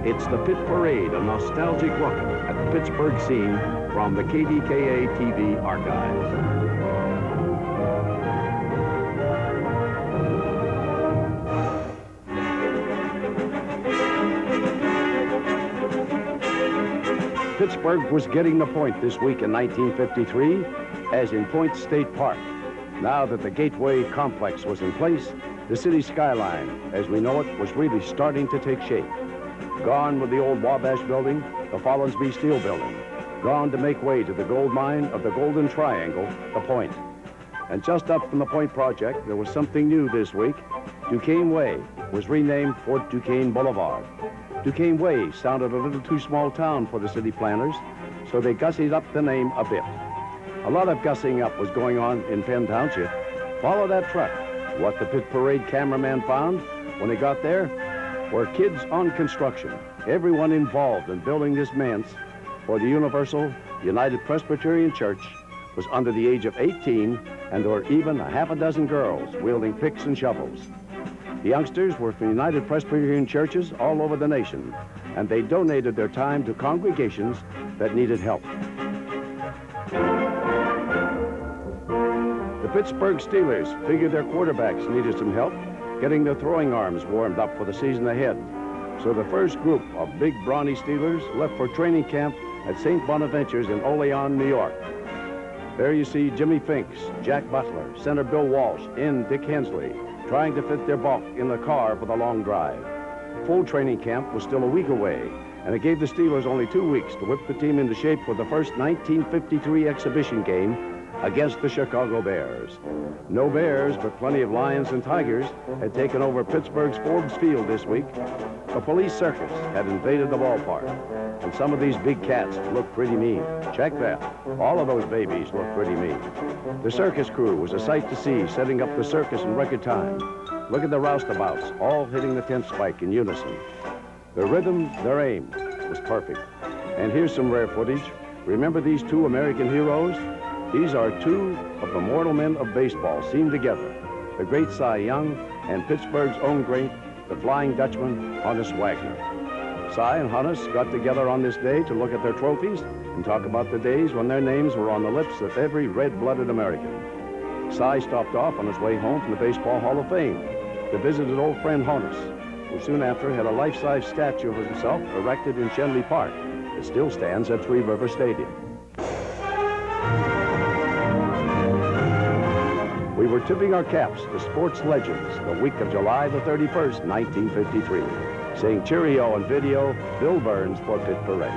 It's the Pit Parade, a nostalgic look at the Pittsburgh scene from the KDKA TV archives. Pittsburgh was getting the point this week in 1953, as in Point State Park. Now that the Gateway complex was in place, the city skyline, as we know it, was really starting to take shape. Gone with the old Wabash building, the Follansbee Steel building. Gone to make way to the gold mine of the Golden Triangle, the Point. And just up from the Point project, there was something new this week. Duquesne Way was renamed Fort Duquesne Boulevard. Duquesne Way sounded a little too small town for the city planners, so they gussied up the name a bit. A lot of gussing up was going on in Penn Township. Follow that truck. What the Pit Parade cameraman found when he got there were kids on construction. Everyone involved in building this manse for the Universal United Presbyterian Church was under the age of 18, and there were even a half a dozen girls wielding picks and shovels. The youngsters were from United Presbyterian churches all over the nation, and they donated their time to congregations that needed help. The Pittsburgh Steelers figured their quarterbacks needed some help getting their throwing arms warmed up for the season ahead. So the first group of big, brawny Steelers left for training camp at St. Bonaventure's in Olean, New York. There you see Jimmy Finks, Jack Butler, center Bill Walsh, and Dick Hensley, trying to fit their bulk in the car for the long drive. Full training camp was still a week away, and it gave the Steelers only 2 weeks to whip the team into shape for the first 1953 exhibition game against the Chicago Bears. No Bears, but plenty of Lions and Tigers had taken over Pittsburgh's Forbes Field this week. A police circus had invaded the ballpark, and some of these big cats looked pretty mean. Check that. All of those babies looked pretty mean. The circus crew was a sight to see, setting up the circus in record time. Look at the roustabouts, all hitting the 10th spike in unison. Their rhythm, their aim was perfect. And here's some rare footage. Remember these two American heroes? These are two of the mortal men of baseball seen together. The great Cy Young and Pittsburgh's own great, the Flying Dutchman, Honus Wagner. Cy and Honus got together on this day to look at their trophies and talk about the days when their names were on the lips of every red-blooded American. Cy stopped off on his way home from the Baseball Hall of Fame to visit his old friend Honus, who soon after had a life-size statue of himself erected in Shenley Park. It still stands at Three River Stadium. We were tipping our caps to sports legends the week of July the 31st, 1953. Saying cheerio on video, Bill Burns for Pit Parade.